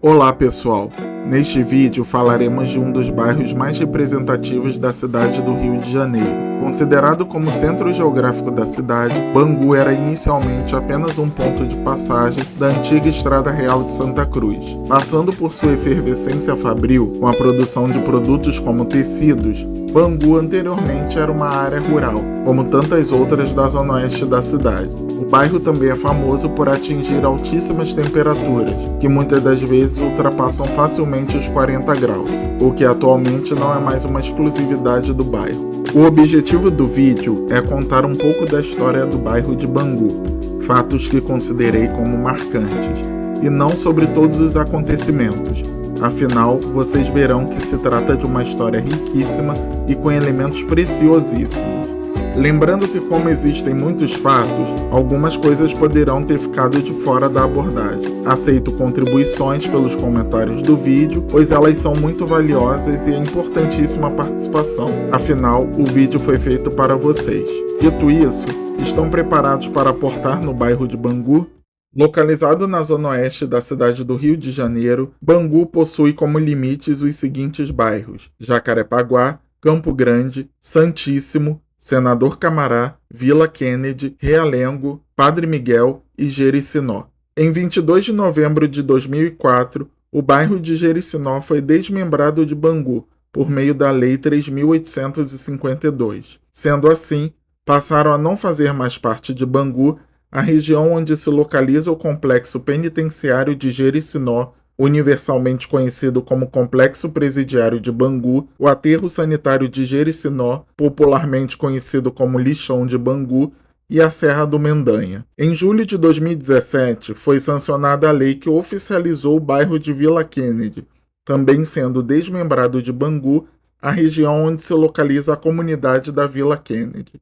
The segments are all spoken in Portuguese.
Olá pessoal, neste vídeo falaremos de um dos bairros mais representativos da cidade do Rio de Janeiro. Considerado como centro geográfico da cidade, Bangu era inicialmente apenas um ponto de passagem da antiga Estrada Real de Santa Cruz. Passando por sua efervescência fabril, com a produção de produtos como tecidos, Bangu anteriormente era uma área rural, como tantas outras da zona oeste da cidade. O bairro também é famoso por atingir altíssimas temperaturas, que muitas das vezes ultrapassam facilmente os 40 graus, o que atualmente não é mais uma exclusividade do bairro. O objetivo do vídeo é contar um pouco da história do bairro de Bangu, fatos que considerei como marcantes, e não sobre todos os acontecimentos. Afinal, vocês verão que se trata de uma história riquíssima e com elementos preciosíssimos. Lembrando que, como existem muitos fatos, algumas coisas poderão ter ficado de fora da abordagem. Aceito contribuições pelos comentários do vídeo, pois elas são muito valiosas e é importantíssima a participação. Afinal, o vídeo foi feito para vocês. Dito isso, estão preparados para aportar no bairro de Bangu? Localizado na zona oeste da cidade do Rio de Janeiro, Bangu possui como limites os seguintes bairros: Jacarepaguá, Campo Grande, Santíssimo, Senador Camará, Vila Kennedy, Realengo, Padre Miguel e Jericinó. Em 22 de novembro de 2004, o bairro de Jericinó foi desmembrado de Bangu por meio da Lei 3.852. Sendo assim, passaram a não fazer mais parte de Bangu a região onde se localiza o Complexo Penitenciário de Jericinó, universalmente conhecido como Complexo Presidiário de Bangu, o Aterro Sanitário de Jericinó, popularmente conhecido como Lixão de Bangu, e a Serra do Mendanha. Em julho de 2017, foi sancionada a lei que oficializou o bairro de Vila Kennedy, também sendo desmembrado de Bangu a região onde se localiza a comunidade da Vila Kennedy.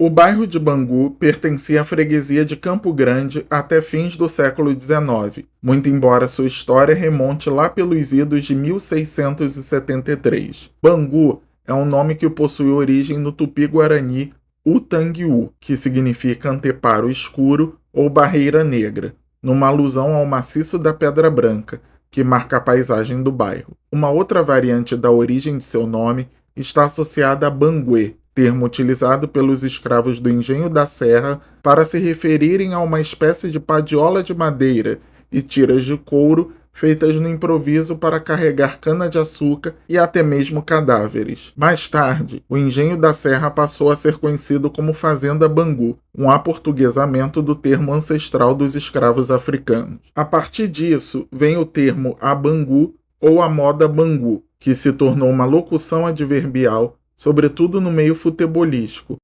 O bairro de Bangu pertencia à freguesia de Campo Grande até fins do século XIX, muito embora sua história remonte lá pelos idos de 1673. Bangu é um nome que possui origem no tupi-guarani Utangiu, que significa anteparo escuro ou barreira negra, numa alusão ao maciço da Pedra Branca, que marca a paisagem do bairro. Uma outra variante da origem de seu nome está associada a Banguê, termo utilizado pelos escravos do Engenho da Serra para se referirem a uma espécie de padiola de madeira e tiras de couro feitas no improviso para carregar cana-de-açúcar e até mesmo cadáveres. Mais tarde, o Engenho da Serra passou a ser conhecido como Fazenda Bangu, um aportuguesamento do termo ancestral dos escravos africanos. A partir disso, vem o termo Abangu ou a moda Bangu, que se tornou uma locução adverbial sobretudo no meio futebolístico.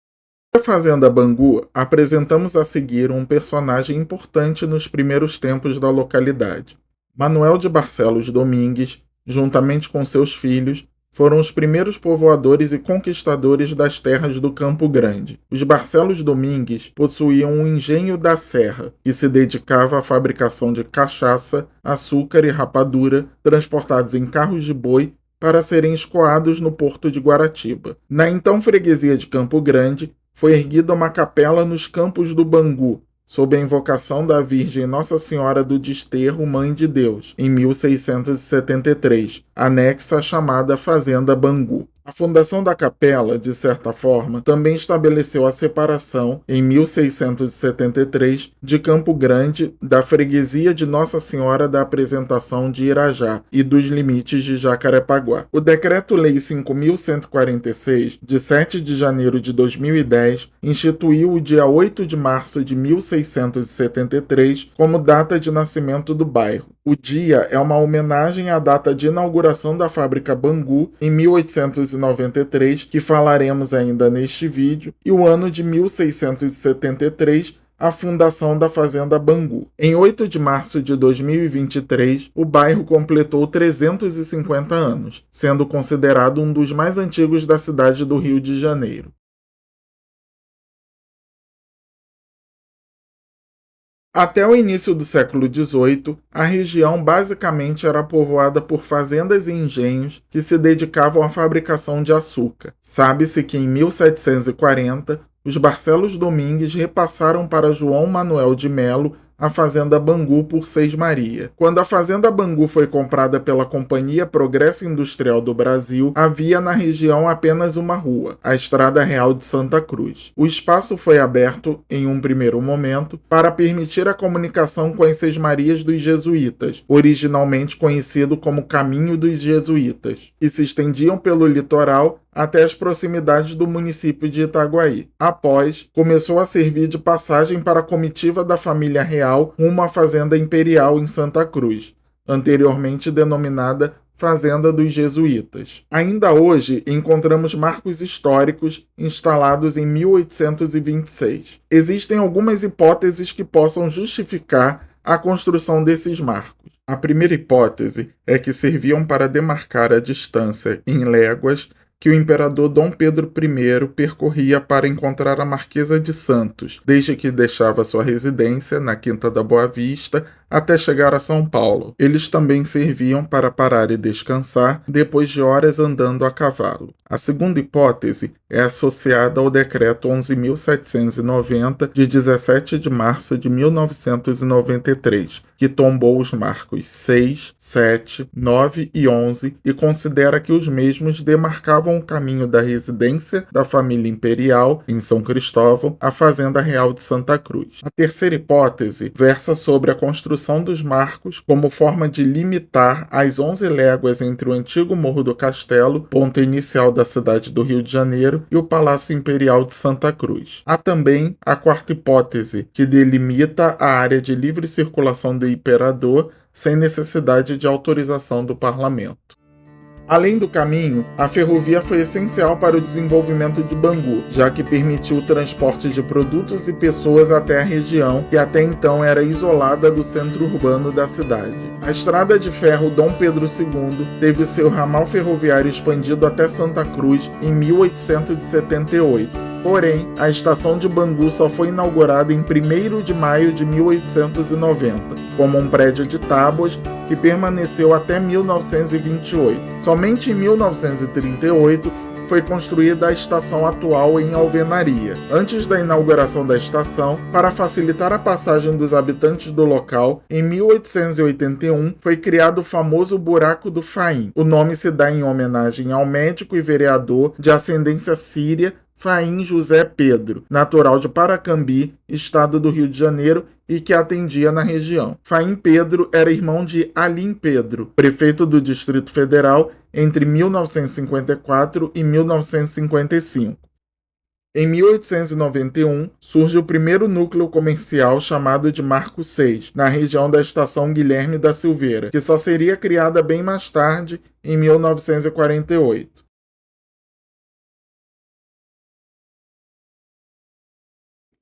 Na Fazenda Bangu, apresentamos a seguir um personagem importante nos primeiros tempos da localidade. Manuel de Barcelos Domingues, juntamente com seus filhos, foram os primeiros povoadores e conquistadores das terras do Campo Grande. Os Barcelos Domingues possuíam um engenho da serra, que se dedicava à fabricação de cachaça, açúcar e rapadura, transportados em carros de boi para serem escoados no porto de Guaratiba. Na então freguesia de Campo Grande, foi erguida uma capela nos campos do Bangu, sob a invocação da Virgem Nossa Senhora do Desterro, Mãe de Deus, em 1673, anexa à chamada Fazenda Bangu. A fundação da capela, de certa forma, também estabeleceu a separação, em 1673, de Campo Grande da freguesia de Nossa Senhora da Apresentação de Irajá e dos limites de Jacarepaguá. O Decreto-Lei 5.146, de 7 de janeiro de 2010, instituiu o dia 8 de março de 1673 como data de nascimento do bairro. O dia é uma homenagem à data de inauguração da fábrica Bangu, em 1893, que falaremos ainda neste vídeo, e o ano de 1673, a fundação da Fazenda Bangu. Em 8 de março de 2023, o bairro completou 350 anos, sendo considerado um dos mais antigos da cidade do Rio de Janeiro. Até o início do século XVIII, a região basicamente era povoada por fazendas e engenhos que se dedicavam à fabricação de açúcar. Sabe-se que em 1740, os Barcelos Domingues repassaram para João Manuel de Melo a Fazenda Bangu por Seis Maria. Quando a Fazenda Bangu foi comprada pela Companhia Progresso Industrial do Brasil, havia na região apenas uma rua, a Estrada Real de Santa Cruz. O espaço foi aberto, em um primeiro momento, para permitir a comunicação com as Seis Marias dos Jesuítas, originalmente conhecido como Caminho dos Jesuítas, que se estendiam pelo litoral até as proximidades do município de Itaguaí. Após, começou a servir de passagem para a comitiva da família real rumo à Fazenda Imperial em Santa Cruz, anteriormente denominada Fazenda dos Jesuítas. Ainda hoje, encontramos marcos históricos instalados em 1826. Existem algumas hipóteses que possam justificar a construção desses marcos. A primeira hipótese é que serviam para demarcar a distância em léguas que o imperador Dom Pedro I percorria para encontrar a Marquesa de Santos, desde que deixava sua residência na Quinta da Boa Vista até chegar a São Paulo. Eles também serviam para parar e descansar depois de horas andando a cavalo. A segunda hipótese é associada ao Decreto 11.790, de 17 de março de 1993, que tombou os marcos 6, 7, 9 e 11 e considera que os mesmos demarcavam o caminho da residência da família imperial, em São Cristóvão, à Fazenda Real de Santa Cruz. A terceira hipótese versa sobre a construção dos marcos como forma de limitar as 11 léguas entre o antigo Morro do Castelo, ponto inicial da cidade do Rio de Janeiro, e o Palácio Imperial de Santa Cruz. Há também a quarta hipótese, que delimita a área de livre circulação do imperador sem necessidade de autorização do parlamento. Além do caminho, a ferrovia foi essencial para o desenvolvimento de Bangu, já que permitiu o transporte de produtos e pessoas até a região, que até então era isolada do centro urbano da cidade. A estrada de ferro Dom Pedro II teve seu ramal ferroviário expandido até Santa Cruz em 1878. Porém, a estação de Bangu só foi inaugurada em 1º de maio de 1890, como um prédio de tábuas que permaneceu até 1928. Somente em 1938 foi construída a estação atual em alvenaria. Antes da inauguração da estação, para facilitar a passagem dos habitantes do local, em 1881 foi criado o famoso Buraco do Faim. O nome se dá em homenagem ao médico e vereador de ascendência síria Faim José Pedro, natural de Paracambi, estado do Rio de Janeiro, e que atendia na região. Faim Pedro era irmão de Alim Pedro, prefeito do Distrito Federal entre 1954 e 1955. Em 1891, surge o primeiro núcleo comercial chamado de Marco 6, na região da Estação Guilherme da Silveira, que só seria criada bem mais tarde, em 1948.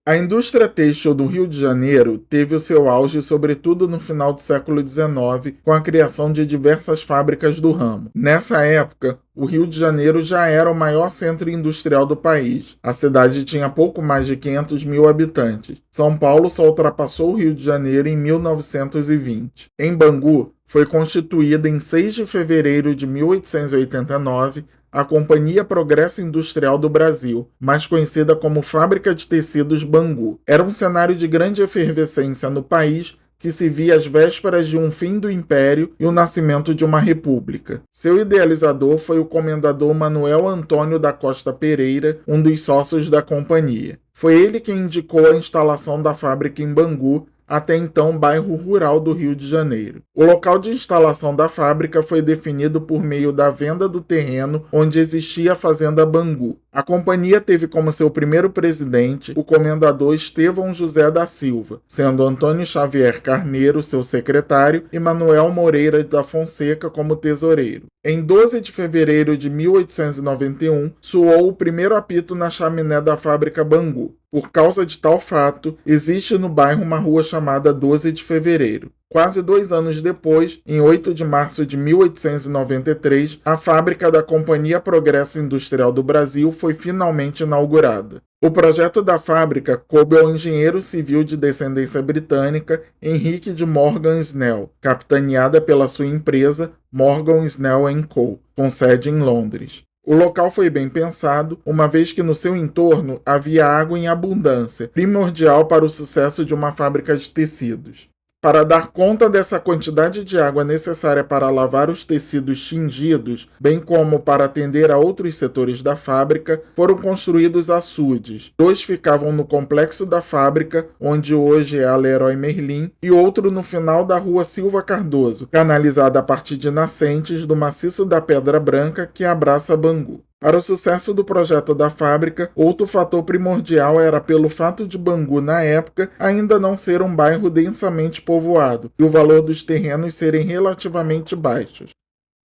A indústria têxtil do Rio de Janeiro teve o seu auge sobretudo no final do século XIX, com a criação de diversas fábricas do ramo. Nessa época, o Rio de Janeiro já era o maior centro industrial do país. A cidade tinha pouco mais de 500 mil habitantes. São Paulo só ultrapassou o Rio de Janeiro em 1920. Em Bangu, foi constituída em 6 de fevereiro de 1889 a Companhia Progresso Industrial do Brasil, mais conhecida como Fábrica de Tecidos Bangu. Era um cenário de grande efervescência no país, que se via às vésperas de um fim do Império e o nascimento de uma república. Seu idealizador foi o comendador Manuel Antônio da Costa Pereira, um dos sócios da companhia. Foi ele quem indicou a instalação da fábrica em Bangu, até então bairro rural do Rio de Janeiro. O local de instalação da fábrica foi definido por meio da venda do terreno onde existia a Fazenda Bangu. A companhia teve como seu primeiro presidente o comendador Estevão José da Silva, sendo Antônio Xavier Carneiro seu secretário e Manuel Moreira da Fonseca como tesoureiro. Em 12 de fevereiro de 1891, soou o primeiro apito na chaminé da fábrica Bangu. Por causa de tal fato, existe no bairro uma rua chamada 12 de fevereiro. Quase 2 anos depois, em 8 de março de 1893, a fábrica da Companhia Progresso Industrial do Brasil foi finalmente inaugurada. O projeto da fábrica coube ao engenheiro civil de descendência britânica Henrique de Morgan Snell, capitaneada pela sua empresa Morgan Snell & Co., com sede em Londres. O local foi bem pensado, uma vez que no seu entorno havia água em abundância, primordial para o sucesso de uma fábrica de tecidos. Para dar conta dessa quantidade de água necessária para lavar os tecidos tingidos, bem como para atender a outros setores da fábrica, foram construídos açudes. 2 ficavam no complexo da fábrica, onde hoje é a Leroy Merlin, e outro no final da rua Silva Cardoso, canalizada a partir de nascentes do maciço da Pedra Branca que abraça Bangu. Para o sucesso do projeto da fábrica, outro fator primordial era pelo fato de Bangu, na época, ainda não ser um bairro densamente povoado e o valor dos terrenos serem relativamente baixos.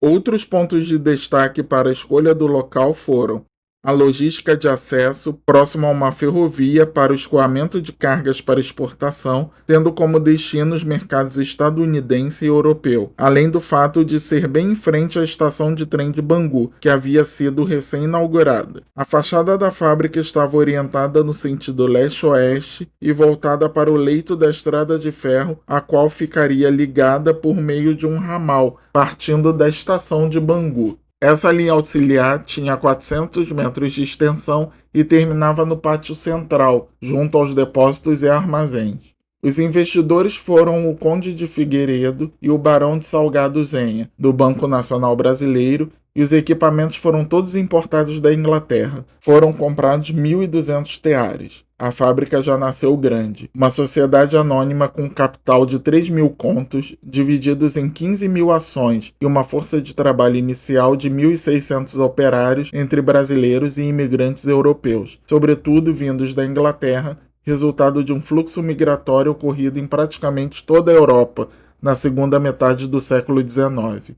Outros pontos de destaque para a escolha do local foram a logística de acesso, próximo a uma ferrovia para o escoamento de cargas para exportação, tendo como destino os mercados estadunidense e europeu, além do fato de ser bem em frente à estação de trem de Bangu, que havia sido recém-inaugurada. A fachada da fábrica estava orientada no sentido leste-oeste e voltada para o leito da estrada de ferro, a qual ficaria ligada por meio de um ramal, partindo da estação de Bangu. Essa linha auxiliar tinha 400 metros de extensão e terminava no pátio central, junto aos depósitos e armazéns. Os investidores foram o Conde de Figueiredo e o Barão de Salgado Zenha, do Banco Nacional Brasileiro, e os equipamentos foram todos importados da Inglaterra. Foram comprados 1.200 teares. A fábrica já nasceu grande, uma sociedade anônima com capital de 3.000 contos, divididos em 15.000 ações e uma força de trabalho inicial de 1.600 operários entre brasileiros e imigrantes europeus, sobretudo vindos da Inglaterra, resultado de um fluxo migratório ocorrido em praticamente toda a Europa na segunda metade do século XIX.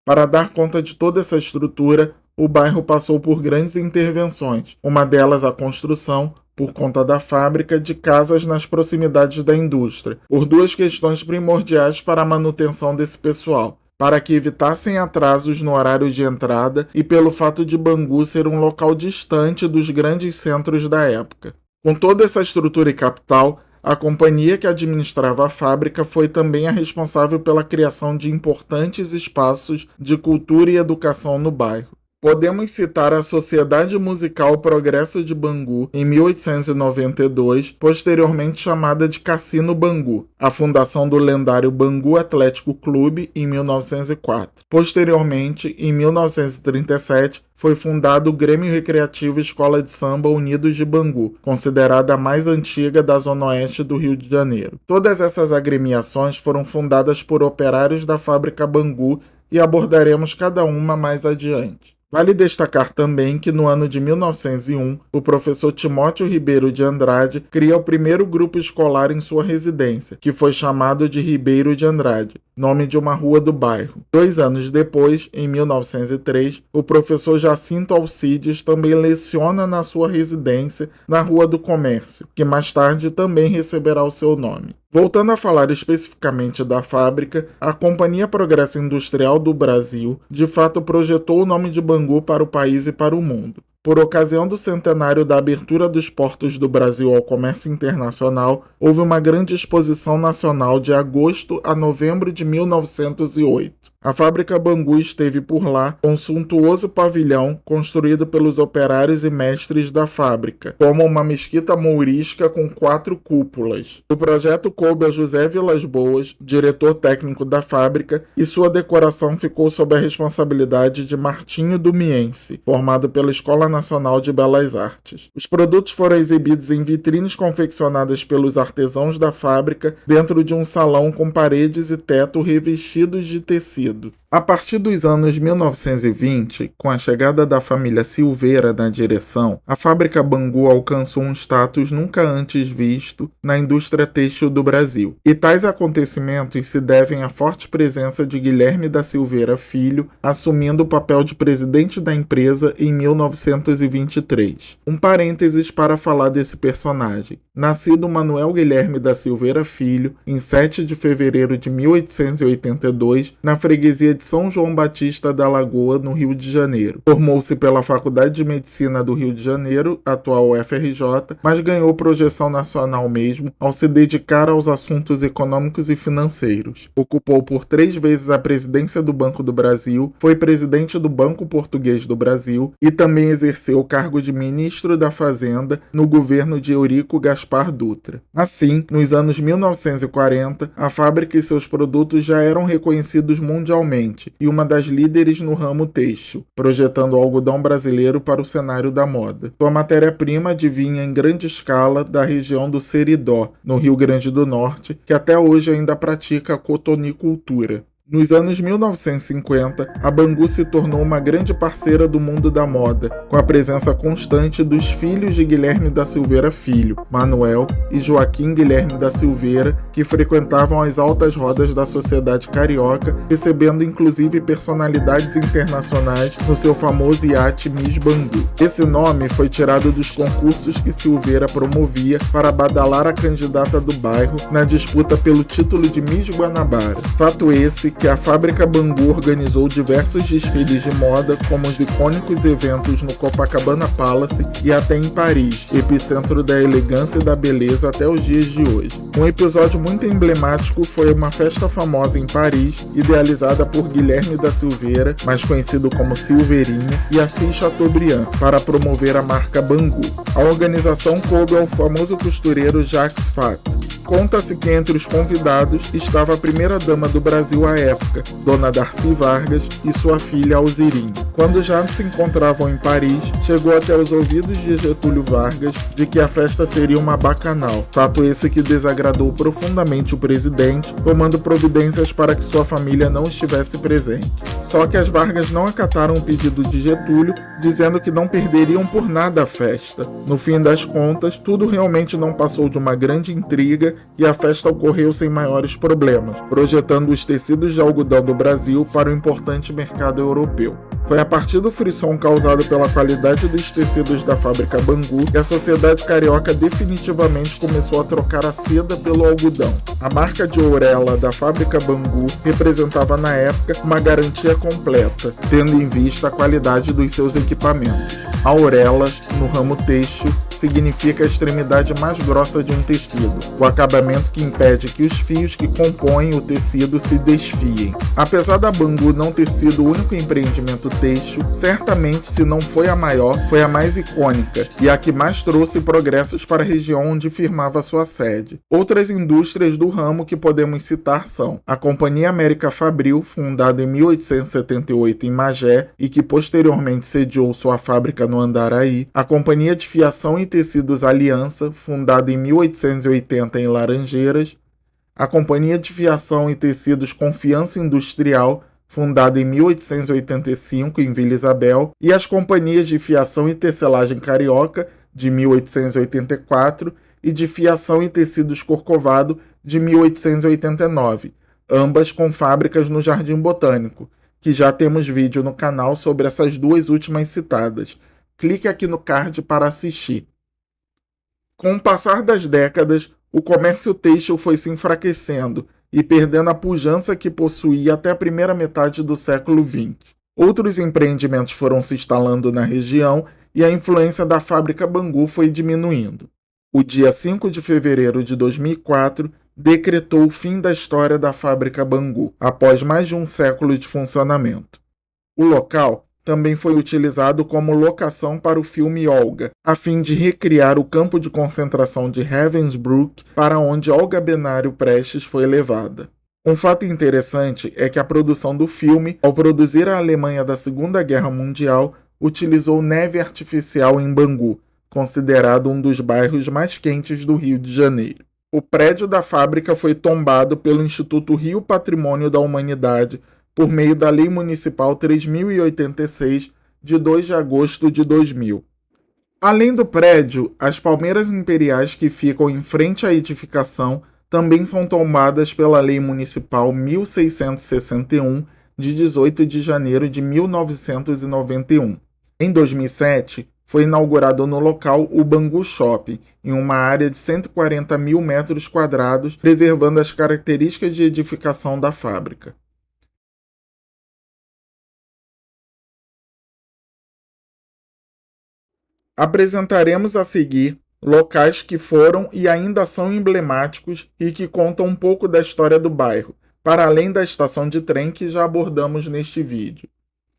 Para dar conta de toda essa estrutura, o bairro passou por grandes intervenções, uma delas a construção, por conta da fábrica, de casas nas proximidades da indústria, por 2 questões primordiais para a manutenção desse pessoal: para que evitassem atrasos no horário de entrada e pelo fato de Bangu ser um local distante dos grandes centros da época. Com toda essa estrutura e capital, a companhia que administrava a fábrica foi também a responsável pela criação de importantes espaços de cultura e educação no bairro. Podemos citar a Sociedade Musical Progresso de Bangu, em 1892, posteriormente chamada de Cassino Bangu, a fundação do lendário Bangu Atlético Clube, em 1904. Posteriormente, em 1937, foi fundado o Grêmio Recreativo Escola de Samba Unidos de Bangu, considerada a mais antiga da Zona Oeste do Rio de Janeiro. Todas essas agremiações foram fundadas por operários da fábrica Bangu e abordaremos cada uma mais adiante. Vale destacar também que no ano de 1901, o professor Timóteo Ribeiro de Andrade cria o primeiro grupo escolar em sua residência, que foi chamado de Ribeiro de Andrade, nome de uma rua do bairro. 2 anos depois, em 1903, o professor Jacinto Alcides também leciona na sua residência na Rua do Comércio, que mais tarde também receberá o seu nome. Voltando a falar especificamente da fábrica, a Companhia Progresso Industrial do Brasil, de fato projetou o nome de Bangu para o país e para o mundo. Por ocasião do centenário da abertura dos portos do Brasil ao comércio internacional, houve uma grande exposição nacional de agosto a novembro de 1908. A fábrica Bangu esteve por lá com um suntuoso pavilhão construído pelos operários e mestres da fábrica, como uma mesquita mourisca com 4 cúpulas. O projeto coube a José Vilas Boas, diretor técnico da fábrica, e sua decoração ficou sob a responsabilidade de Martinho Dumiense, formado pela Escola Nacional de Belas Artes. Os produtos foram exibidos em vitrines confeccionadas pelos artesãos da fábrica dentro de um salão com paredes e teto revestidos de tecido. A partir dos anos 1920, com a chegada da família Silveira na direção, a fábrica Bangu alcançou um status nunca antes visto na indústria têxtil do Brasil. E tais acontecimentos se devem à forte presença de Guilherme da Silveira Filho, assumindo o papel de presidente da empresa em 1923. Um parênteses para falar desse personagem. Nascido Manuel Guilherme da Silveira Filho, em 7 de fevereiro de 1882, na freguesia freguesia de São João Batista da Lagoa, no Rio de Janeiro. Formou-se pela Faculdade de Medicina do Rio de Janeiro, atual UFRJ, mas ganhou projeção nacional mesmo ao se dedicar aos assuntos econômicos e financeiros. Ocupou por 3 vezes a presidência do Banco do Brasil, foi presidente do Banco Português do Brasil e também exerceu o cargo de ministro da Fazenda no governo de Eurico Gaspar Dutra. Assim, nos anos 1940, a fábrica e seus produtos já eram reconhecidos mundialmente e uma das líderes no ramo têxtil, projetando o algodão brasileiro para o cenário da moda. Sua matéria-prima advinha em grande escala da região do Seridó, no Rio Grande do Norte, que até hoje ainda pratica a cotonicultura. Nos anos 1950, a Bangu se tornou uma grande parceira do mundo da moda, com a presença constante dos filhos de Guilherme da Silveira Filho, Manuel e Joaquim Guilherme da Silveira, que frequentavam as altas rodas da sociedade carioca, recebendo inclusive personalidades internacionais no seu famoso iate Miss Bangu. Esse nome foi tirado dos concursos que Silveira promovia para badalar a candidata do bairro na disputa pelo título de Miss Guanabara. Fato esse que a fábrica Bangu organizou diversos desfiles de moda, como os icônicos eventos no Copacabana Palace e até em Paris, epicentro da elegância e da beleza até os dias de hoje. Um episódio muito emblemático foi uma festa famosa em Paris, idealizada por Guilherme da Silveira, mais conhecido como Silveirinha, e Assis Chateaubriand, para promover a marca Bangu. A organização coube ao famoso costureiro Jacques Fat. Conta-se que entre os convidados estava a primeira-dama do Brasil à época, Dona Darcy Vargas, e sua filha Alzirinha. Quando já se encontravam em Paris, chegou até os ouvidos de Getúlio Vargas de que a festa seria uma bacanal, fato esse que desagradou profundamente o presidente, tomando providências para que sua família não estivesse presente. Só que as Vargas não acataram o pedido de Getúlio, dizendo que não perderiam por nada a festa. No fim das contas, tudo realmente não passou de uma grande intriga e a festa ocorreu sem maiores problemas, projetando os tecidos de algodão do Brasil para o importante mercado europeu. Foi a partir do frisson causado pela qualidade dos tecidos da fábrica Bangu que a sociedade carioca definitivamente começou a trocar a seda pelo algodão. A marca de ourela da fábrica Bangu representava na época uma garantia completa, tendo em vista a qualidade dos seus equipamentos. A ourela, no ramo têxtil, significa a extremidade mais grossa de um tecido, o acabamento que impede que os fios que compõem o tecido se desfiem. Apesar da Bangu não ter sido o único empreendimento têxtil, certamente, se não foi a maior, foi a mais icônica e a que mais trouxe progressos para a região onde firmava sua sede. Outras indústrias do ramo que podemos citar são a Companhia América Fabril, fundada em 1878 em Magé e que posteriormente sediou sua fábrica no Andaraí, a Companhia de Fiação e Tecidos Aliança, fundada em 1880 em Laranjeiras, a Companhia de Fiação e Tecidos Confiança Industrial, fundada em 1885 em Vila Isabel, e as Companhias de Fiação e Tecelagem Carioca, de 1884, e de Fiação e Tecidos Corcovado, de 1889, ambas com fábricas no Jardim Botânico, que já temos vídeo no canal sobre essas duas últimas citadas. Clique aqui no card para assistir. Com o passar das décadas, o comércio têxtil foi se enfraquecendo e perdendo a pujança que possuía até a primeira metade do século XX. Outros empreendimentos foram se instalando na região e a influência da fábrica Bangu foi diminuindo. O dia 5 de fevereiro de 2004 decretou o fim da história da fábrica Bangu, após mais de um século de funcionamento. O local também foi utilizado como locação para o filme Olga, a fim de recriar o campo de concentração de Ravensbrück, para onde Olga Benário Prestes foi levada. Um fato interessante é que a produção do filme, ao produzir a Alemanha da Segunda Guerra Mundial, utilizou neve artificial em Bangu, considerado um dos bairros mais quentes do Rio de Janeiro. O prédio da fábrica foi tombado pelo Instituto Rio Patrimônio da Humanidade por meio da Lei Municipal 3086, de 2 de agosto de 2000. Além do prédio, as palmeiras imperiais que ficam em frente à edificação também são tombadas pela Lei Municipal 1661, de 18 de janeiro de 1991. Em 2007, foi inaugurado no local o Bangu Shopping, em uma área de 140 mil metros quadrados, preservando as características de edificação da fábrica. Apresentaremos a seguir locais que foram e ainda são emblemáticos e que contam um pouco da história do bairro, para além da estação de trem que já abordamos neste vídeo.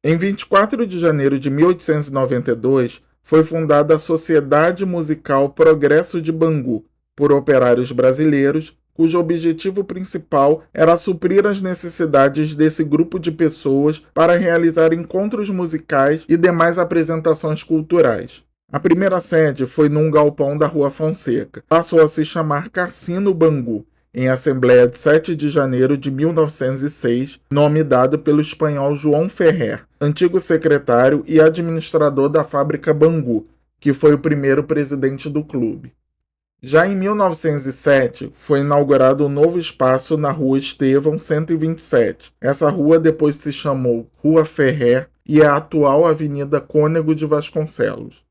Em 24 de janeiro de 1892, foi fundada a Sociedade Musical Progresso de Bangu, por operários brasileiros, cujo objetivo principal era suprir as necessidades desse grupo de pessoas para realizar encontros musicais e demais apresentações culturais. A primeira sede foi num galpão da Rua Fonseca. Passou a se chamar Cassino Bangu, em Assembleia de 7 de janeiro de 1906, nome dado pelo espanhol João Ferrer, antigo secretário e administrador da fábrica Bangu, que foi o primeiro presidente do clube. Já em 1907, foi inaugurado um novo espaço na Rua Estevão 127. Essa rua depois se chamou Rua Ferrer e é a atual Avenida Cônego de Vasconcelos.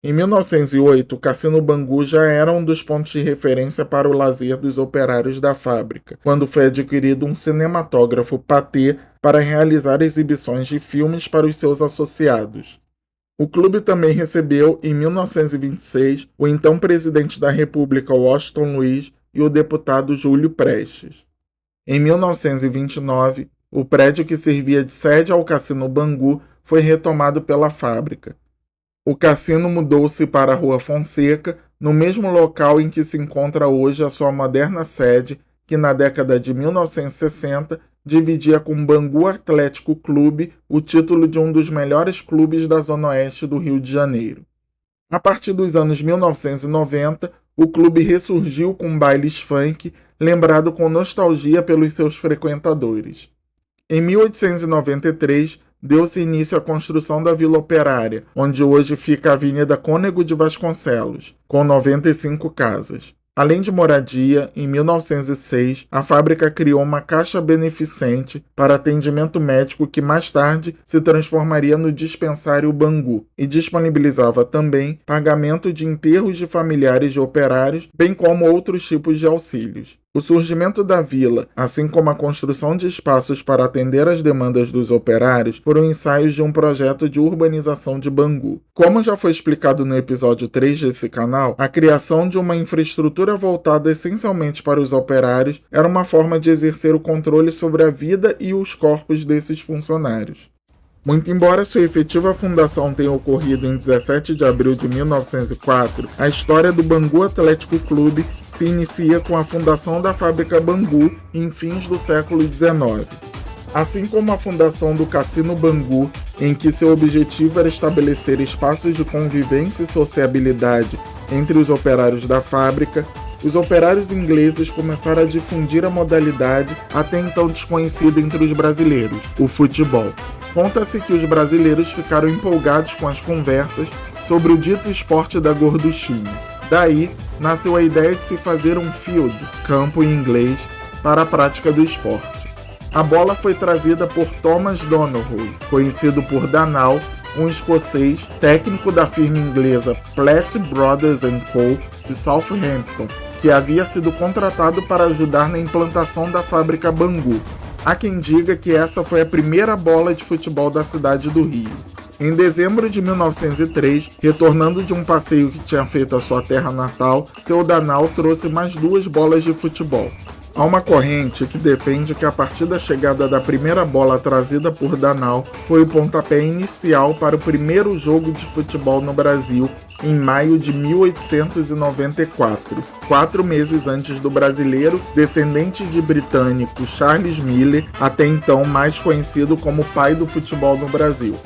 Em 1908, o Cassino Bangu já era um dos pontos de referência para o lazer dos operários da fábrica, quando foi adquirido um cinematógrafo Pathé para realizar exibições de filmes para os seus associados. O clube também recebeu, em 1926, o então presidente da República Washington Luiz e o deputado Júlio Prestes. Em 1929, o prédio que servia de sede ao Cassino Bangu foi retomado pela fábrica. O cassino mudou-se para a Rua Fonseca, no mesmo local em que se encontra hoje a sua moderna sede, que na década de 1960 dividia com o Bangu Atlético Clube o título de um dos melhores clubes da Zona Oeste do Rio de Janeiro. A partir dos anos 1990, o clube ressurgiu com bailes funk, lembrado com nostalgia pelos seus frequentadores. Em 1893, deu-se início à construção da Vila Operária, onde hoje fica a Avenida Cônego de Vasconcelos, com 95 casas. Além de moradia, em 1906, a fábrica criou uma caixa beneficente para atendimento médico que mais tarde se transformaria no dispensário Bangu e disponibilizava também pagamento de enterros de familiares de operários, bem como outros tipos de auxílios. O surgimento da vila, assim como a construção de espaços para atender às demandas dos operários, foram ensaios de um projeto de urbanização de Bangu. Como já foi explicado no episódio 3 desse canal, a criação de uma infraestrutura voltada essencialmente para os operários era uma forma de exercer o controle sobre a vida e os corpos desses funcionários. Muito embora sua efetiva fundação tenha ocorrido em 17 de abril de 1904, a história do Bangu Atlético Clube se inicia com a fundação da fábrica Bangu em fins do século XIX. Assim como a fundação do Cassino Bangu, em que seu objetivo era estabelecer espaços de convivência e sociabilidade entre os operários da fábrica, os operários ingleses começaram a difundir a modalidade até então desconhecida entre os brasileiros, o futebol. Conta-se que os brasileiros ficaram empolgados com as conversas sobre o dito esporte da gorduchinha. Daí, nasceu a ideia de se fazer um field, campo em inglês, para a prática do esporte. A bola foi trazida por Thomas Donohoe, conhecido por Danal, um escocês, técnico da firma inglesa Platt Brothers & Co. de Southampton, que havia sido contratado para ajudar na implantação da fábrica Bangu. Há quem diga que essa foi a primeira bola de futebol da cidade do Rio. Em dezembro de 1903, retornando de um passeio que tinha feito à sua terra natal, seu Danal trouxe mais 2 bolas de futebol. Há uma corrente que defende que a partir da chegada da primeira bola trazida por Danal foi o pontapé inicial para o primeiro jogo de futebol no Brasil em maio de 1894, 4 meses antes do brasileiro, descendente de britânico Charles Miller, até então mais conhecido como pai do futebol no Brasil.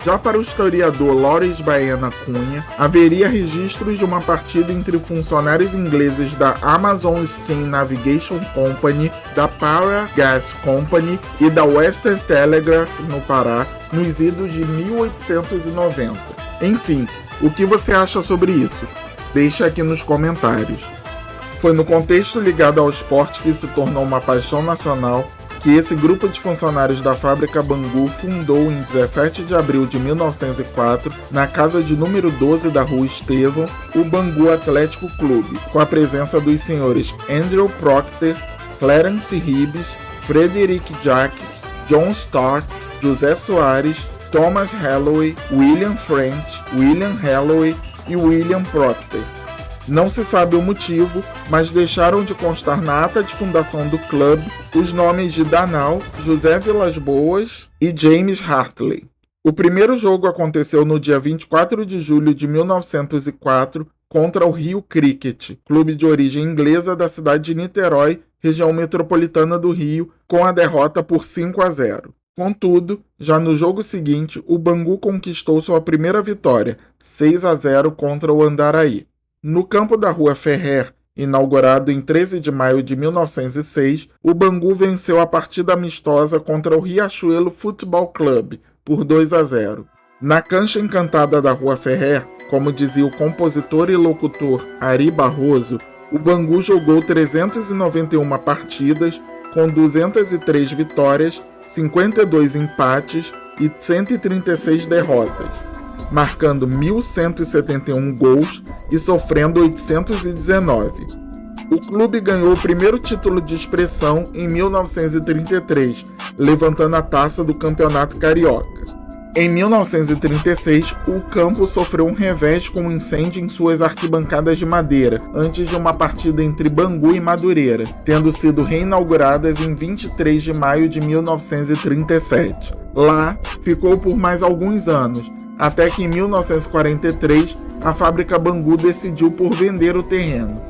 Já para o historiador Lawrence Baena Cunha, haveria registros de uma partida entre funcionários ingleses da Amazon Steam Navigation Company, da Para Gas Company e da Western Telegraph no Pará, nos idos de 1890. Enfim, o que você acha sobre isso? Deixe aqui nos comentários. Foi no contexto ligado ao esporte que se tornou uma paixão nacional que esse grupo de funcionários da fábrica Bangu fundou em 17 de abril de 1904, na casa de número 12 da Rua Estevão, o Bangu Atlético Clube, com a presença dos senhores Andrew Procter, Clarence Hibbs, Frederick Jacques, John Stark, José Soares, Thomas Halloway, William French, William Halloway, e William Procter. Não se sabe o motivo, mas deixaram de constar na ata de fundação do clube os nomes de Danal, José Vilas-Boas e James Hartley. O primeiro jogo aconteceu no dia 24 de julho de 1904 contra o Rio Cricket, clube de origem inglesa da cidade de Niterói, região metropolitana do Rio, com a derrota por 5-0. Contudo, já no jogo seguinte, o Bangu conquistou sua primeira vitória, 6-0 contra o Andaraí. No campo da Rua Ferrer, inaugurado em 13 de maio de 1906, o Bangu venceu a partida amistosa contra o Riachuelo Futebol Clube, por 2-0. Na cancha encantada da Rua Ferrer, como dizia o compositor e locutor Ari Barroso, o Bangu jogou 391 partidas, com 203 vitórias, 52 empates e 136 derrotas, marcando 1.171 gols e sofrendo 819. O clube ganhou o primeiro título de expressão em 1933, levantando a taça do Campeonato Carioca. Em 1936, o campo sofreu um revés com um incêndio em suas arquibancadas de madeira, antes de uma partida entre Bangu e Madureira, tendo sido reinauguradas em 23 de maio de 1937. Lá, ficou por mais alguns anos, até que em 1943, a fábrica Bangu decidiu por vender o terreno.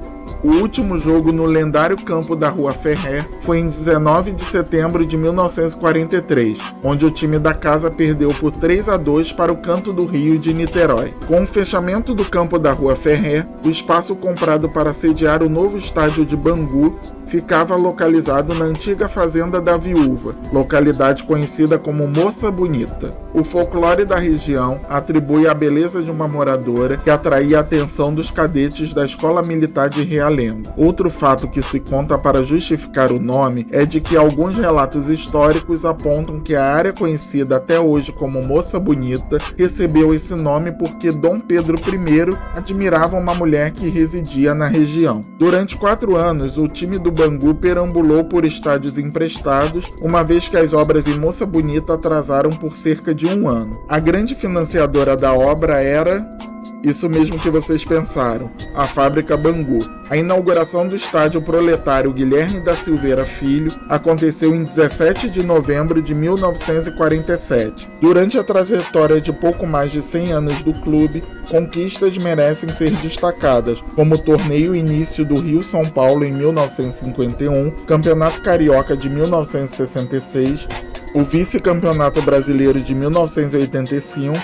O último jogo no lendário campo da Rua Ferrer foi em 19 de setembro de 1943, onde o time da casa perdeu por 3-2 para o Canto do Rio de Niterói. Com o fechamento do campo da Rua Ferrer, o espaço comprado para sediar o novo estádio de Bangu ficava localizado na antiga Fazenda da Viúva, localidade conhecida como Moça Bonita. O folclore da região atribui a beleza de uma moradora que atraía a atenção dos cadetes da Escola Militar de Realengo. Outro fato que se conta para justificar o nome é de que alguns relatos históricos apontam que a área conhecida até hoje como Moça Bonita recebeu esse nome porque Dom Pedro I admirava uma mulher que residia na região. Durante 4 anos, o time do Bangu perambulou por estádios emprestados, uma vez que as obras em Moça Bonita atrasaram por cerca de 1 ano. A grande financiadora da obra era... isso mesmo que vocês pensaram, a fábrica Bangu. A inauguração do estádio proletário Guilherme da Silveira Filho aconteceu em 17 de novembro de 1947. Durante a trajetória de pouco mais de 100 anos do clube, conquistas merecem ser destacadas, como o torneio início do Rio-São Paulo em 1951, Campeonato Carioca de 1966, o Vice-Campeonato Brasileiro de 1985,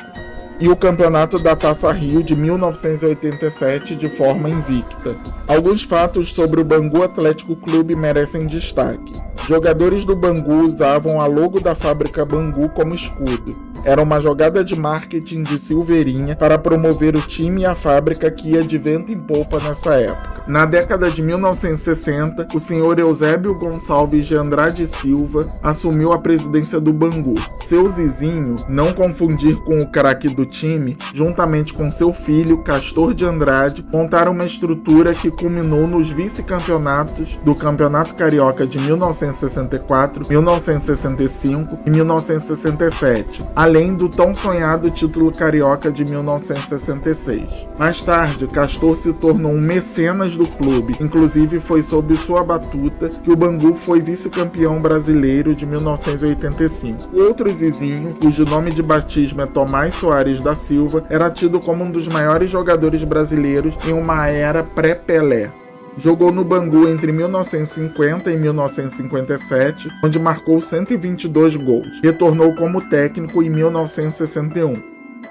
e o Campeonato da Taça Rio de 1987 de forma invicta. Alguns fatos sobre o Bangu Atlético Clube merecem destaque. Jogadores do Bangu usavam a logo da fábrica Bangu como escudo. Era uma jogada de marketing de Silveirinha para promover o time e a fábrica que ia de vento em popa nessa época. Na década de 1960, o senhor Eusébio Gonçalves de Andrade Silva assumiu a presidência do Bangu. Seu Zizinho, não confundir com o craque do time, juntamente com seu filho, Castor de Andrade, montaram uma estrutura que culminou nos vice-campeonatos do Campeonato Carioca de 1964, 1965 e 1967, além do tão sonhado título carioca de 1966. Mais tarde, Castor se tornou um mecenas do clube, inclusive foi sob sua batuta que o Bangu foi vice-campeão brasileiro de 1985. O outro Zizinho, cujo nome de batismo é Tomás Soares da Silva, era tido como um dos maiores jogadores brasileiros em uma era pré-Pelé. Jogou no Bangu entre 1950 e 1957, onde marcou 122 gols. Retornou como técnico em 1961.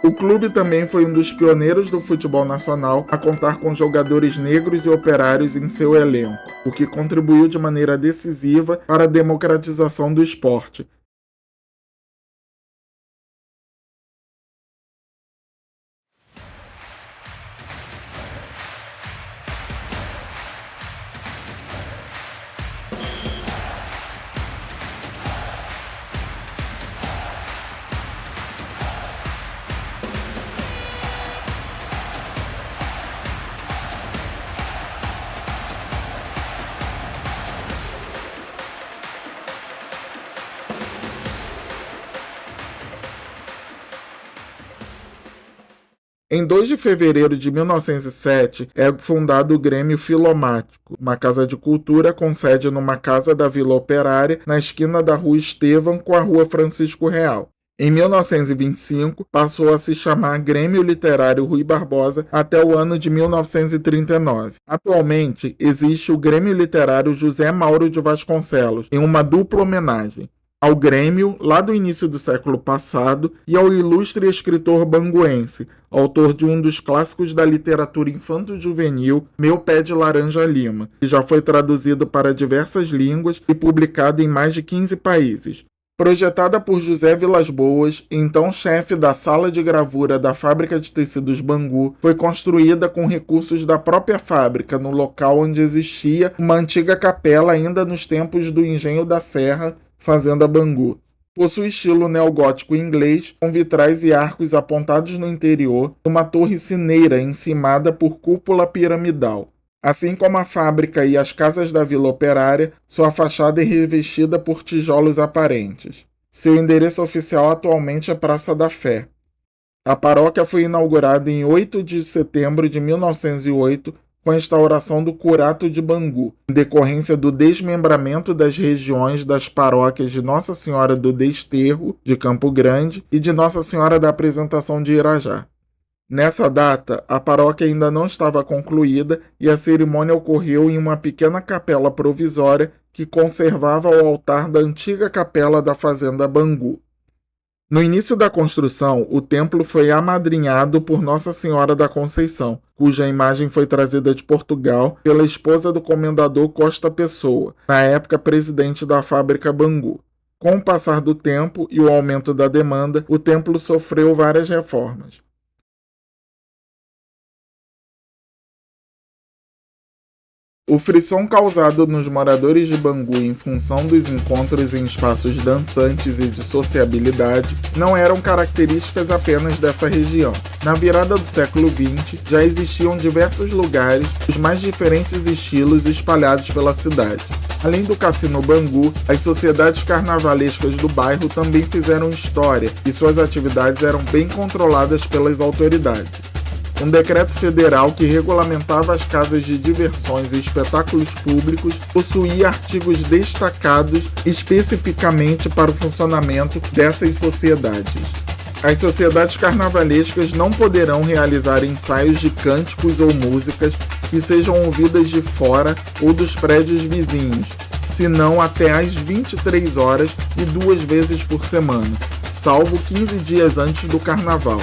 O clube também foi um dos pioneiros do futebol nacional a contar com jogadores negros e operários em seu elenco, o que contribuiu de maneira decisiva para a democratização do esporte. Em 2 de fevereiro de 1907, é fundado o Grêmio Filomático, uma casa de cultura com sede numa casa da Vila Operária, na esquina da Rua Estevão com a Rua Francisco Real. Em 1925, passou a se chamar Grêmio Literário Rui Barbosa até o ano de 1939. Atualmente, existe o Grêmio Literário José Mauro de Vasconcelos, em uma dupla homenagem ao Grêmio, lá do início do século passado, e ao ilustre escritor banguense, autor de um dos clássicos da literatura infanto-juvenil, Meu Pé de Laranja Lima, que já foi traduzido para diversas línguas e publicado em mais de 15 países. Projetada por José Vilas Boas, então chefe da sala de gravura da fábrica de tecidos Bangu, foi construída com recursos da própria fábrica, no local onde existia uma antiga capela ainda nos tempos do Engenho da Serra, Fazenda Bangu. Possui estilo neogótico inglês, com vitrais e arcos apontados no interior, e uma torre cineira encimada por cúpula piramidal. Assim como a fábrica e as casas da Vila Operária, sua fachada é revestida por tijolos aparentes. Seu endereço oficial atualmente é Praça da Fé. A paróquia foi inaugurada em 8 de setembro de 1908, com a instauração do Curato de Bangu, em decorrência do desmembramento das regiões das paróquias de Nossa Senhora do Desterro, de Campo Grande, e de Nossa Senhora da Apresentação de Irajá. Nessa data, a paróquia ainda não estava concluída e a cerimônia ocorreu em uma pequena capela provisória que conservava o altar da antiga capela da Fazenda Bangu. No início da construção, o templo foi amadrinhado por Nossa Senhora da Conceição, cuja imagem foi trazida de Portugal pela esposa do comendador Costa Pessoa, na época presidente da fábrica Bangu. Com o passar do tempo e o aumento da demanda, o templo sofreu várias reformas. O frisson causado nos moradores de Bangu em função dos encontros em espaços dançantes e de sociabilidade não eram características apenas dessa região. Na virada do século XX, já existiam diversos lugares, os mais diferentes estilos espalhados pela cidade. Além do Cassino Bangu, as sociedades carnavalescas do bairro também fizeram história e suas atividades eram bem controladas pelas autoridades. Um decreto federal que regulamentava as casas de diversões e espetáculos públicos possuía artigos destacados especificamente para o funcionamento dessas sociedades. As sociedades carnavalescas não poderão realizar ensaios de cânticos ou músicas que sejam ouvidas de fora ou dos prédios vizinhos, senão até às 23 horas e 2 vezes por semana, salvo 15 dias antes do carnaval,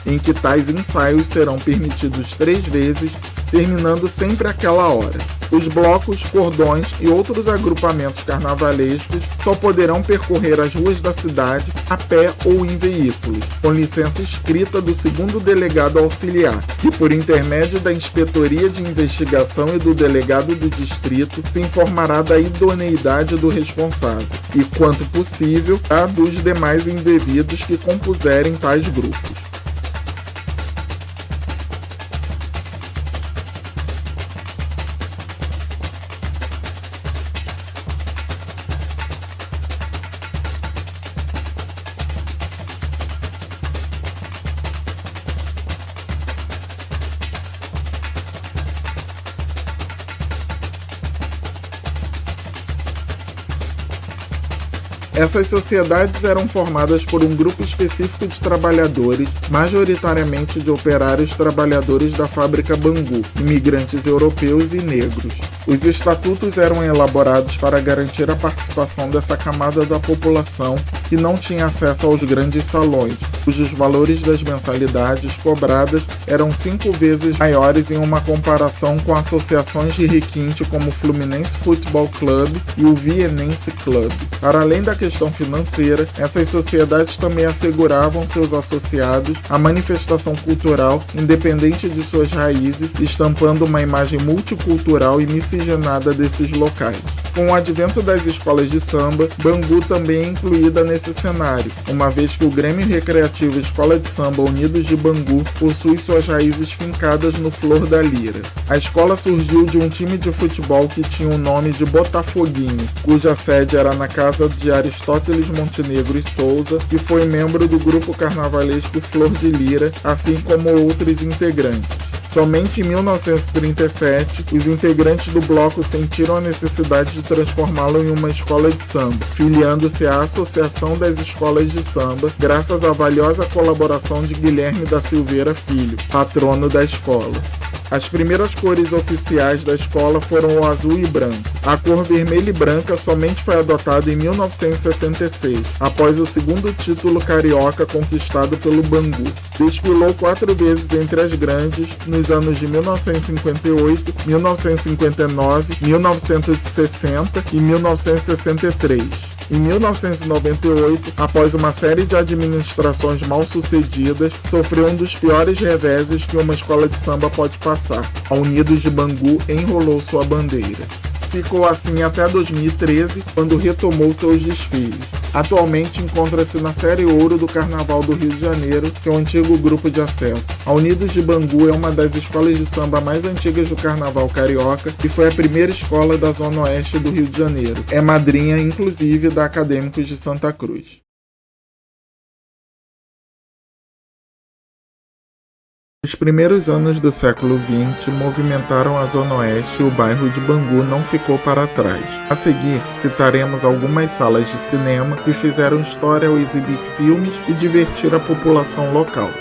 em que tais ensaios serão permitidos 3 vezes, terminando sempre àquela hora. Os blocos, cordões e outros agrupamentos carnavalescos só poderão percorrer as ruas da cidade a pé ou em veículos, com licença escrita do segundo delegado auxiliar, que por intermédio da Inspetoria de Investigação e do delegado do distrito se informará da idoneidade do responsável e, quanto possível, a dos demais indevidos que compuserem tais grupos. Essas sociedades eram formadas por um grupo específico de trabalhadores, majoritariamente de operários trabalhadores da fábrica Bangu, imigrantes europeus e negros. Os estatutos eram elaborados para garantir a participação dessa camada da população que não tinha acesso aos grandes salões, cujos valores das mensalidades cobradas eram 5 vezes maiores em uma comparação com associações de requinte como o Fluminense Futebol Club e o Vienense Club. Para além da questão financeira, essas sociedades também asseguravam seus associados a manifestação cultural independente de suas raízes, estampando uma imagem multicultural e miscigenada desses locais. Com o advento das escolas de samba, Bangu também é incluída nesse cenário, uma vez que o Grêmio Recreativo Escola de Samba Unidos de Bangu possui suas raízes fincadas no Flor da Lira. A escola surgiu de um time de futebol que tinha o nome de Botafoguinho, cuja sede era na casa de Aristóteles Aristóteles Montenegro e Souza e foi membro do grupo carnavalesco Flor de Lira, assim como outros integrantes. Somente em 1937, os integrantes do bloco sentiram a necessidade de transformá-lo em uma escola de samba, filiando-se à Associação das Escolas de Samba, graças à valiosa colaboração de Guilherme da Silveira Filho, patrono da escola. As primeiras cores oficiais da escola foram o azul e branco. A cor vermelha e branca somente foi adotada em 1966, após o segundo título carioca conquistado pelo Bangu. Desfilou 4 vezes entre as grandes nos anos de 1958, 1959, 1960 e 1963. Em 1998, após uma série de administrações mal-sucedidas, sofreu um dos piores reveses que uma escola de samba pode passar. A Unidos de Bangu enrolou sua bandeira. Ficou assim até 2013, quando retomou seus desfiles. Atualmente encontra-se na Série Ouro do Carnaval do Rio de Janeiro, que é o antigo grupo de acesso. A Unidos de Bangu é uma das escolas de samba mais antigas do Carnaval carioca e foi a primeira escola da Zona Oeste do Rio de Janeiro. É madrinha, inclusive, da Acadêmicos de Santa Cruz. Os primeiros anos do século XX movimentaram a Zona Oeste e o bairro de Bangu não ficou para trás. A seguir, citaremos algumas salas de cinema que fizeram história ao exibir filmes e divertir a população local.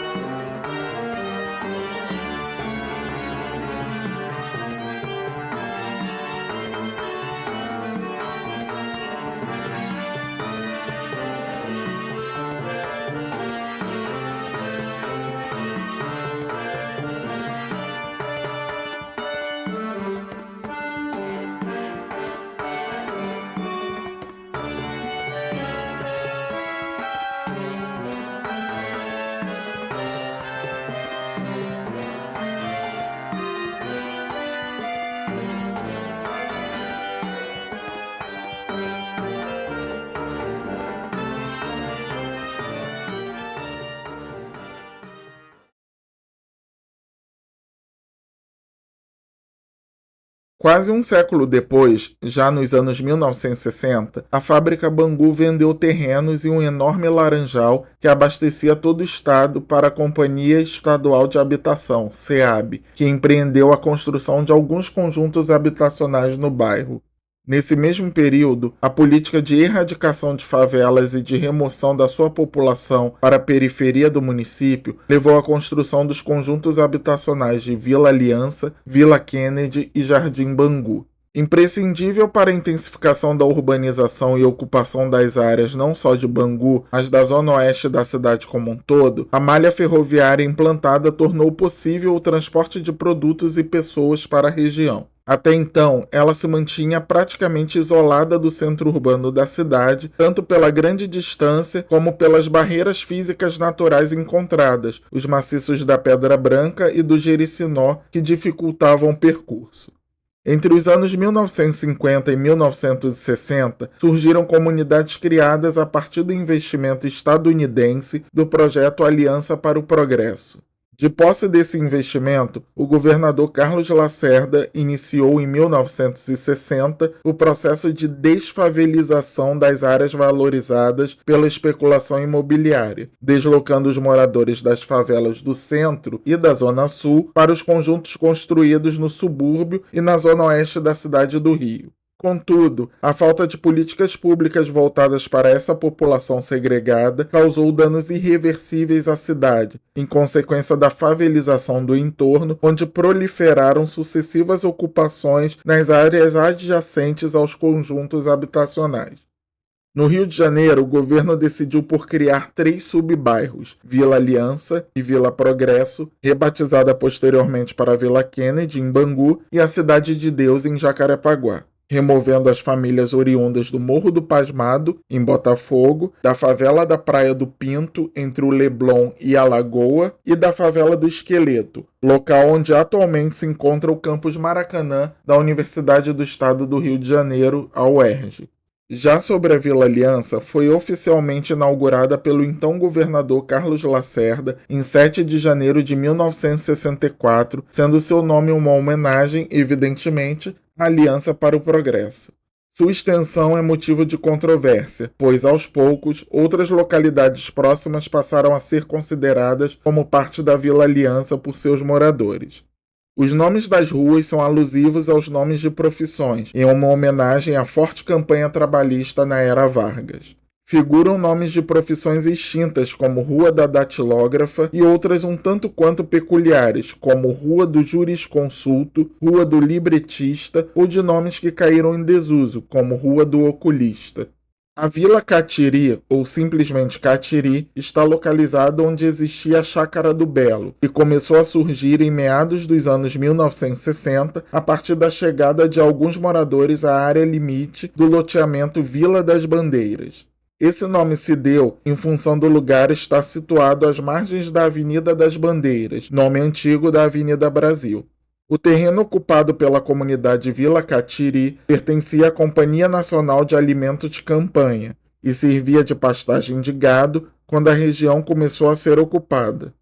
Quase um século depois, já nos anos 1960, a fábrica Bangu vendeu terrenos e um enorme laranjal que abastecia todo o estado para a Companhia Estadual de Habitação, SEAB, que empreendeu a construção de alguns conjuntos habitacionais no bairro. Nesse mesmo período, a política de erradicação de favelas e de remoção da sua população para a periferia do município levou à construção dos conjuntos habitacionais de Vila Aliança, Vila Kennedy e Jardim Bangu. Imprescindível para a intensificação da urbanização e ocupação das áreas não só de Bangu, mas da zona oeste da cidade como um todo, a malha ferroviária implantada tornou possível o transporte de produtos e pessoas para a região. Até então, ela se mantinha praticamente isolada do centro urbano da cidade, tanto pela grande distância como pelas barreiras físicas naturais encontradas, os maciços da Pedra Branca e do Jericinó, que dificultavam o percurso. Entre os anos 1950 e 1960, surgiram comunidades criadas a partir do investimento estadunidense do projeto Aliança para o Progresso. De posse desse investimento, o governador Carlos Lacerda iniciou em 1960 o processo de desfavelização das áreas valorizadas pela especulação imobiliária, deslocando os moradores das favelas do centro e da zona sul para os conjuntos construídos no subúrbio e na zona oeste da cidade do Rio. Contudo, a falta de políticas públicas voltadas para essa população segregada causou danos irreversíveis à cidade, em consequência da favelização do entorno, onde proliferaram sucessivas ocupações nas áreas adjacentes aos conjuntos habitacionais. No Rio de Janeiro, o governo decidiu por criar 3 subbairros, Vila Aliança e Vila Progresso, rebatizada posteriormente para Vila Kennedy, em Bangu, e a Cidade de Deus, em Jacarepaguá, removendo as famílias oriundas do Morro do Pasmado, em Botafogo, da favela da Praia do Pinto, entre o Leblon e a Lagoa, e da favela do Esqueleto, local onde atualmente se encontra o campus Maracanã da Universidade do Estado do Rio de Janeiro, a UERJ. Já sobre a Vila Aliança, foi oficialmente inaugurada pelo então governador Carlos Lacerda em 7 de janeiro de 1964, sendo seu nome uma homenagem, evidentemente, à Aliança para o Progresso. Sua extensão é motivo de controvérsia, pois, aos poucos, outras localidades próximas passaram a ser consideradas como parte da Vila Aliança por seus moradores. Os nomes das ruas são alusivos aos nomes de profissões, em uma homenagem à forte campanha trabalhista na era Vargas. Figuram nomes de profissões extintas, como Rua da Datilógrafa, e outras um tanto quanto peculiares, como Rua do Jurisconsulto, Rua do Libretista, ou de nomes que caíram em desuso, como Rua do Oculista. A Vila Catiri, ou simplesmente Catiri, está localizada onde existia a Chácara do Belo, que começou a surgir em meados dos anos 1960, a partir da chegada de alguns moradores à área limite do loteamento Vila das Bandeiras. Esse nome se deu em função do lugar estar situado às margens da Avenida das Bandeiras, nome antigo da Avenida Brasil. O terreno ocupado pela comunidade Vila Catiri pertencia à Companhia Nacional de Alimento de Campanha e servia de pastagem de gado quando a região começou a ser ocupada.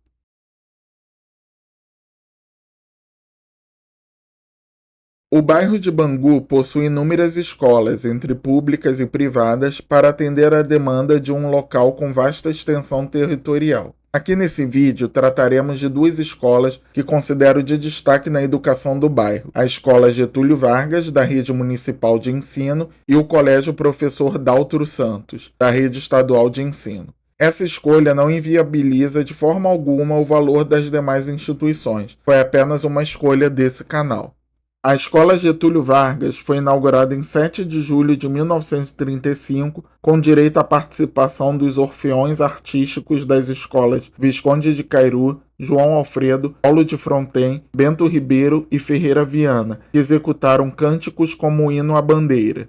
O bairro de Bangu possui inúmeras escolas, entre públicas e privadas, para atender à demanda de um local com vasta extensão territorial. Aqui nesse vídeo trataremos de duas escolas que considero de destaque na educação do bairro: a Escola Getúlio Vargas, da Rede Municipal de Ensino, e o Colégio Professor Daltro Santos, da Rede Estadual de Ensino. Essa escolha não inviabiliza de forma alguma o valor das demais instituições, foi apenas uma escolha desse canal. A Escola Getúlio Vargas foi inaugurada em 7 de julho de 1935, com direito à participação dos orfeões artísticos das escolas Visconde de Cairu, João Alfredo, Paulo de Fronten, Bento Ribeiro e Ferreira Viana, que executaram cânticos como o hino à bandeira.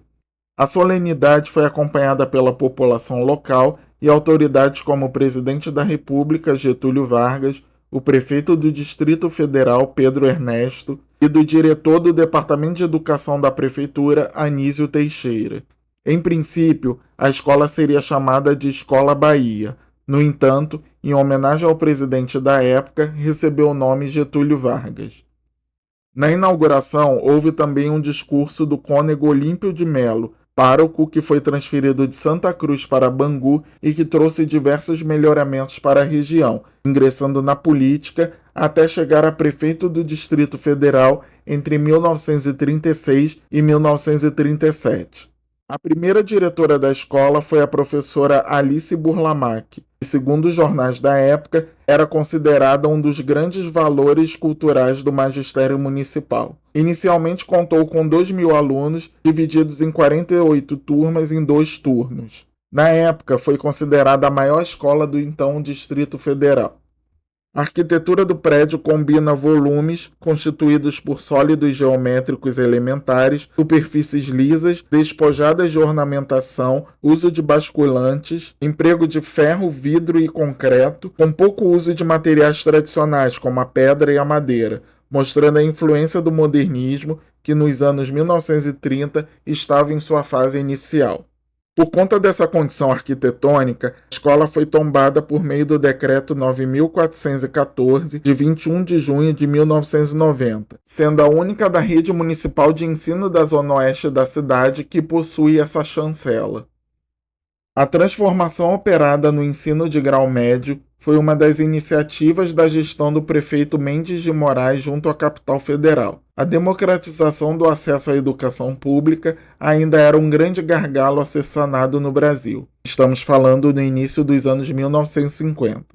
A solenidade foi acompanhada pela população local e autoridades como o presidente da República, Getúlio Vargas, o prefeito do Distrito Federal, Pedro Ernesto, e do diretor do Departamento de Educação da Prefeitura, Anísio Teixeira. Em princípio, a escola seria chamada de Escola Bahia. No entanto, em homenagem ao presidente da época, recebeu o nome Getúlio Vargas. Na inauguração, houve também um discurso do cônego Olímpio de Melo, pároco que foi transferido de Santa Cruz para Bangu e que trouxe diversos melhoramentos para a região, ingressando na política até chegar a prefeito do Distrito Federal entre 1936 e 1937. A primeira diretora da escola foi a professora Alice Burlamac, que, segundo os jornais da época, era considerada um dos grandes valores culturais do magistério municipal. Inicialmente contou com 2.000 alunos, divididos em 48 turmas em 2 turnos. Na época, foi considerada a maior escola do então Distrito Federal. A arquitetura do prédio combina volumes constituídos por sólidos geométricos elementares, superfícies lisas, despojadas de ornamentação, uso de basculantes, emprego de ferro, vidro e concreto, com pouco uso de materiais tradicionais como a pedra e a madeira, mostrando a influência do modernismo que nos anos 1930 estava em sua fase inicial. Por conta dessa condição arquitetônica, a escola foi tombada por meio do Decreto 9.414, de 21 de junho de 1990, sendo a única da rede municipal de ensino da Zona Oeste da cidade que possui essa chancela. A transformação operada no ensino de grau médio foi uma das iniciativas da gestão do prefeito Mendes de Moraes junto à capital federal. A democratização do acesso à educação pública ainda era um grande gargalo a ser sanado no Brasil. Estamos falando no início dos anos 1950.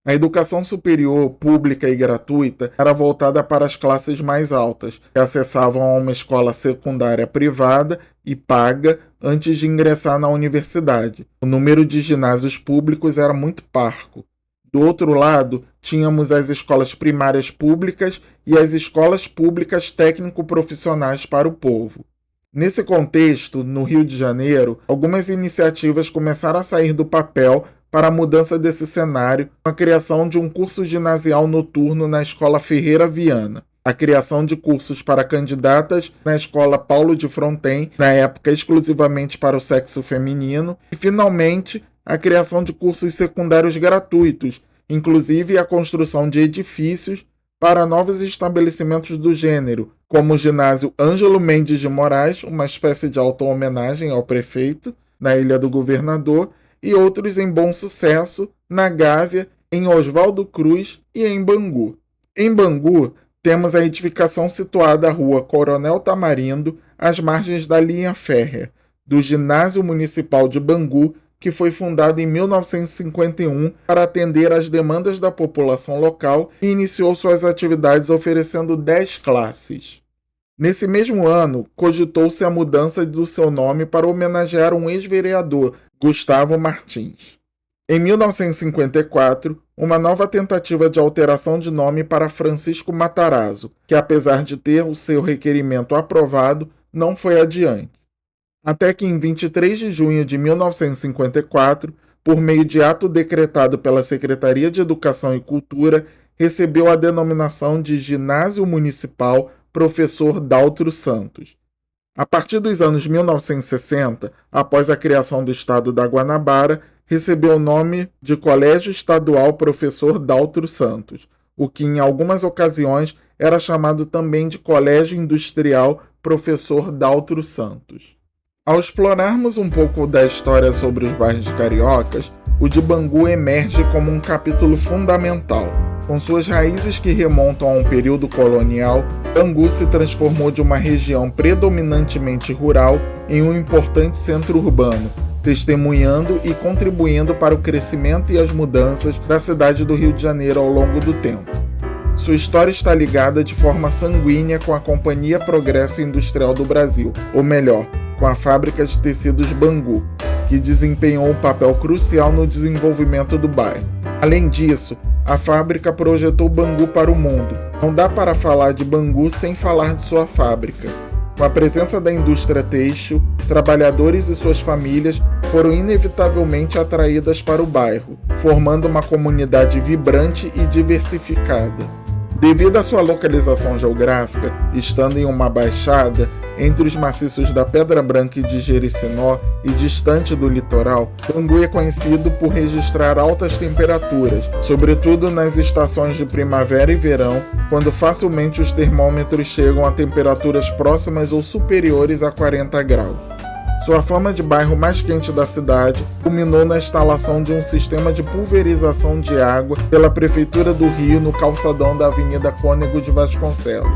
A educação superior, pública e gratuita era voltada para as classes mais altas, que acessavam a uma escola secundária privada e paga antes de ingressar na universidade. O número de ginásios públicos era muito parco. Do outro lado, tínhamos as escolas primárias públicas e as escolas públicas técnico-profissionais para o povo. Nesse contexto, no Rio de Janeiro, algumas iniciativas começaram a sair do papel para a mudança desse cenário, com a criação de um curso ginasial noturno na Escola Ferreira Viana, a criação de cursos para candidatas na Escola Paulo de Fronten, na época exclusivamente para o sexo feminino, e, finalmente, a criação de cursos secundários gratuitos, inclusive a construção de edifícios para novos estabelecimentos do gênero, como o ginásio Ângelo Mendes de Moraes, uma espécie de auto-homenagem ao prefeito, na Ilha do Governador, e outros em Bom Sucesso, na Gávea, em Oswaldo Cruz e em Bangu. Em Bangu, temos a edificação situada à rua Coronel Tamarindo, às margens da linha férrea, do Ginásio Municipal de Bangu, que foi fundado em 1951 para atender às demandas da população local e iniciou suas atividades oferecendo 10 classes. Nesse mesmo ano, cogitou-se a mudança do seu nome para homenagear um ex-vereador, Gustavo Martins. Em 1954, uma nova tentativa de alteração de nome para Francisco Matarazzo, que apesar de ter o seu requerimento aprovado, não foi adiante. Até que em 23 de junho de 1954, por meio de ato decretado pela Secretaria de Educação e Cultura, recebeu a denominação de Ginásio Municipal Professor Daltro Santos. A partir dos anos 1960, após a criação do Estado da Guanabara, recebeu o nome de Colégio Estadual Professor Daltro Santos, o que em algumas ocasiões era chamado também de Colégio Industrial Professor Daltro Santos. Ao explorarmos um pouco da história sobre os bairros cariocas, o de Bangu emerge como um capítulo fundamental. Com suas raízes que remontam a um período colonial, Bangu se transformou de uma região predominantemente rural em um importante centro urbano, testemunhando e contribuindo para o crescimento e as mudanças da cidade do Rio de Janeiro ao longo do tempo. Sua história está ligada de forma sanguínea com a Companhia Progresso Industrial do Brasil, ou melhor, com a Fábrica de Tecidos Bangu, que desempenhou um papel crucial no desenvolvimento do bairro. Além disso, a fábrica projetou Bangu para o mundo. Não dá para falar de Bangu sem falar de sua fábrica. Com a presença da indústria têxtil, trabalhadores e suas famílias foram inevitavelmente atraídas para o bairro, formando uma comunidade vibrante e diversificada. Devido à sua localização geográfica, estando em uma baixada, entre os maciços da Pedra Branca e de Jericinó e distante do litoral, Bangu é conhecido por registrar altas temperaturas, sobretudo nas estações de primavera e verão, quando facilmente os termômetros chegam a temperaturas próximas ou superiores a 40 graus. Sua fama de bairro mais quente da cidade culminou na instalação de um sistema de pulverização de água pela Prefeitura do Rio no calçadão da Avenida Cônego de Vasconcelos.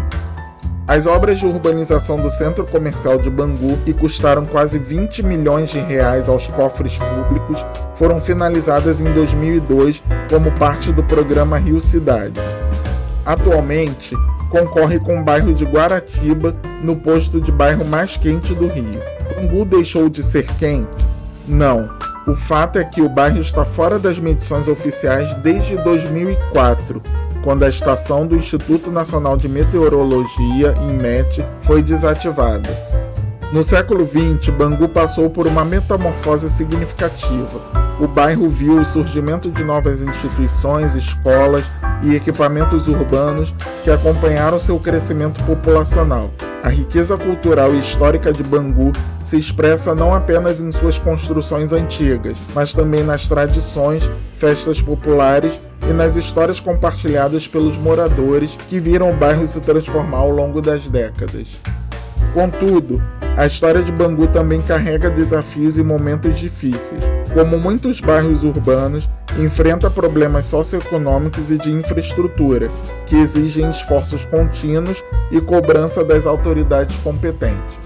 As obras de urbanização do centro comercial de Bangu, que custaram quase 20 milhões de reais aos cofres públicos, foram finalizadas em 2002 como parte do programa Rio Cidade. Atualmente, concorre com o bairro de Guaratiba no posto de bairro mais quente do Rio. Bangu deixou de ser quente? Não. O fato é que o bairro está fora das medições oficiais desde 2004, quando a estação do Instituto Nacional de Meteorologia, INMET, foi desativada. No século XX, Bangu passou por uma metamorfose significativa. O bairro viu o surgimento de novas instituições, escolas e equipamentos urbanos que acompanharam seu crescimento populacional. A riqueza cultural e histórica de Bangu se expressa não apenas em suas construções antigas, mas também nas tradições, festas populares e nas histórias compartilhadas pelos moradores que viram o bairro se transformar ao longo das décadas. Contudo, a história de Bangu também carrega desafios e momentos difíceis. Como muitos bairros urbanos, enfrenta problemas socioeconômicos e de infraestrutura, que exigem esforços contínuos e cobrança das autoridades competentes.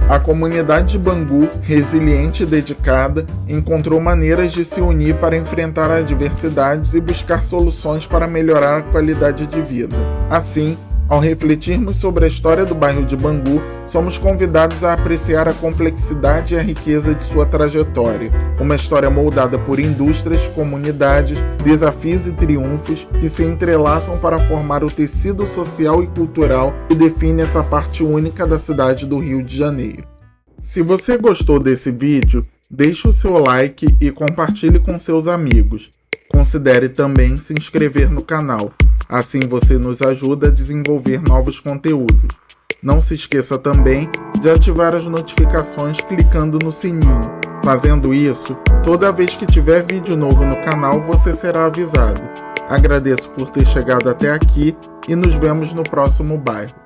A comunidade de Bangu, resiliente e dedicada, encontrou maneiras de se unir para enfrentar adversidades e buscar soluções para melhorar a qualidade de vida. Assim, ao refletirmos sobre a história do bairro de Bangu, somos convidados a apreciar a complexidade e a riqueza de sua trajetória. Uma história moldada por indústrias, comunidades, desafios e triunfos que se entrelaçam para formar o tecido social e cultural que define essa parte única da cidade do Rio de Janeiro. Se você gostou desse vídeo, deixe o seu like e compartilhe com seus amigos. Considere também se inscrever no canal. Assim você nos ajuda a desenvolver novos conteúdos. Não se esqueça também de ativar as notificações clicando no sininho. Fazendo isso, toda vez que tiver vídeo novo no canal você será avisado. Agradeço por ter chegado até aqui e nos vemos no próximo bairro.